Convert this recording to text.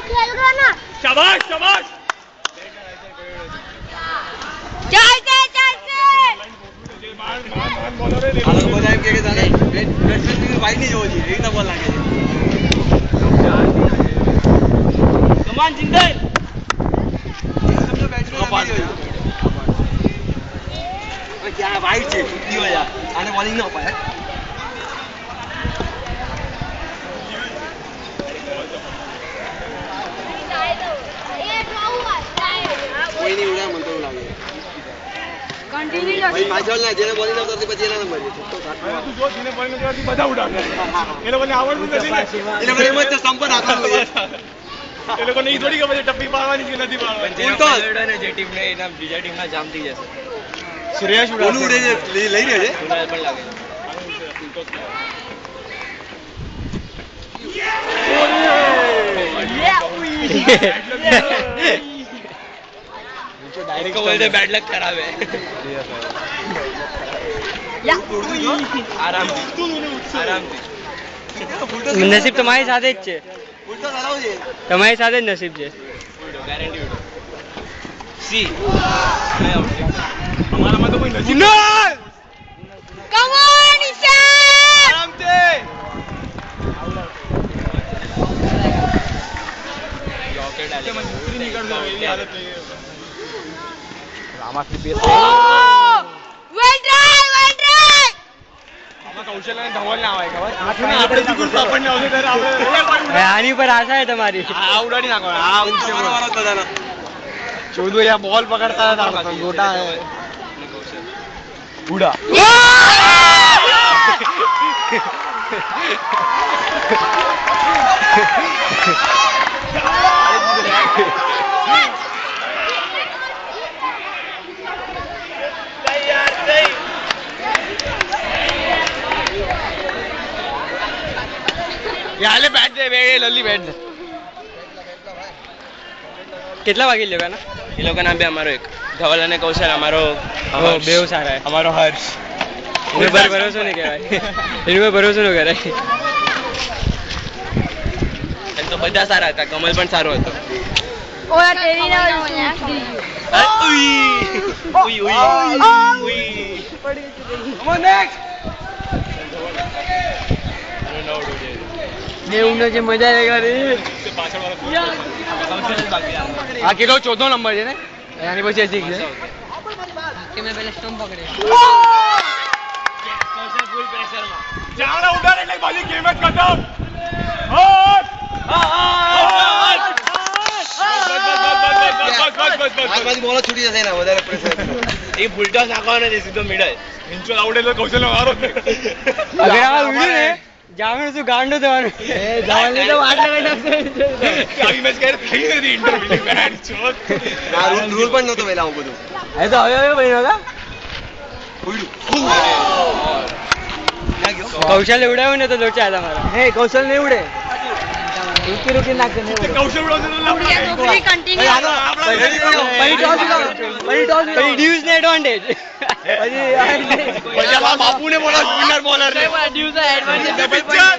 शाबाश शाबाश चलते चलते હાલો બધા એમ કે જાણે બેટ્સમેન ની વાઈ નહીં જોવો જોઈએ એકદમ બોલ લાગે છે કમાન જિંદલ સમજો બેટ્સમેન क्या वाइट છે તૂટી હોય આને બોલિંગ ન અપાય કોઈ નહીં ઉડા મન તો લાગે કન્ટિન્યુ ભાઈ માજોલ ના જેને બોલિંગ ન કરતી પછી એના નંબર છે તું જો જેને બોલિંગ ન કરતી બધા ઉડાડે એ લોકોને આવડતું નથી ને એ લોકો એમ જ સ્ટમ્પ નાખવાનું છે એ લોકોને ઈ થોડી કે પછી ટપ્પી પાડવાની કે નથી પાડવાની ઉલટો ને જે ટીમ ને એના બીજા ટીમના જામ થઈ જશે શ્રેયસ ઓલું ઉડે છે લઈ રહ્યો છે ઉડાડ પણ લાગે डायरेक्ट बोलते बैड लक खराब है आराम નસીબ તમારી સાથે જ છે ઉલટો કરાવ છે તમારી સાથે જ નસીબ છે गारंटी उड़ो सी અમારામાં તો કોઈ નથી કમ ઓન ઈશાન આરામથી यॉर्कर डाले મંત્રી નીકળતો એવી હાલત થઈ ગઈ રામાશ્રી વેલ ટ્રાય આમાં કૌશલ્યને ધવલ ના આવે ખબર આપણે જીગુર તો આપણને આવશે ત્યારે આપણે આની પર આશા છે તમારી આ ઉડાડી નાખો આ ઊંચે મારો બધાનો ચૌધરી આ બોલ પકડતા હતા ગોટા ઉડા યાલે બેટ દે બે લલ્લી બેટ દે કેટલા વાગે લેવાના ये लोग का नाम भी हमारो एक धवल અને કૌશલ અમારો બેવ સારા હે અમારો હર્ષ એની પર ભરોસો નહીં કહેવાય એની પર ભરોસો ન કરાય એમ તો બધા સારા હતા કમલ પણ સારો હતો ઓલા તેરી ના ઉઈ ઉઈ ઉઈ ઉઈ કમ ઓન નેક્સ્ટ નેવું જે મજા આવેગા રે આ કેટલો 14 નંબર છે ને આની પછી હજી છે કે મેં પહેલા સ્ટમ્પ પકડે ફૂલ પ્રેશર માં જાણા ઉડાડે એટલે બાલી ગેમ જ ખતમ હોટ આ બાજુ બોલ છૂટી જશે ને વધારે પ્રેશર એ ભૂલટા નાખવાનો નથી સીધો મિડલ ઇન્ચો આવડે એટલે કૌશલ્ય મારો અગર આ ઉડ્યું ને જામણ શું ગાંડો થવાનું જામણ તો વાટ લગાઈ નાખશે આવી મેચ કરે થઈ નથી ઇન્ટરવ્યુ બેટ ચોક આ રૂલ પણ નહોતો પહેલા આવું બધું એ તો હવે બન્યો કા કૌશલ ઉડાવ્યું ને તો લોચા તમારા હે કૌશલ નહીં ઉડે રૂકી રૂકી નાખશે નહીં ઉડે કૌશલ ઉડાવશે તો લાવડે દોરી કન્ટિન્યુ પછી ડ્યુઝ ને એડવાન્ટેજ પછી બાપુ ને બોલો સ્પિનર બોલર ને ડ્યુઝ એડવાન્ટેજ પિક્ચર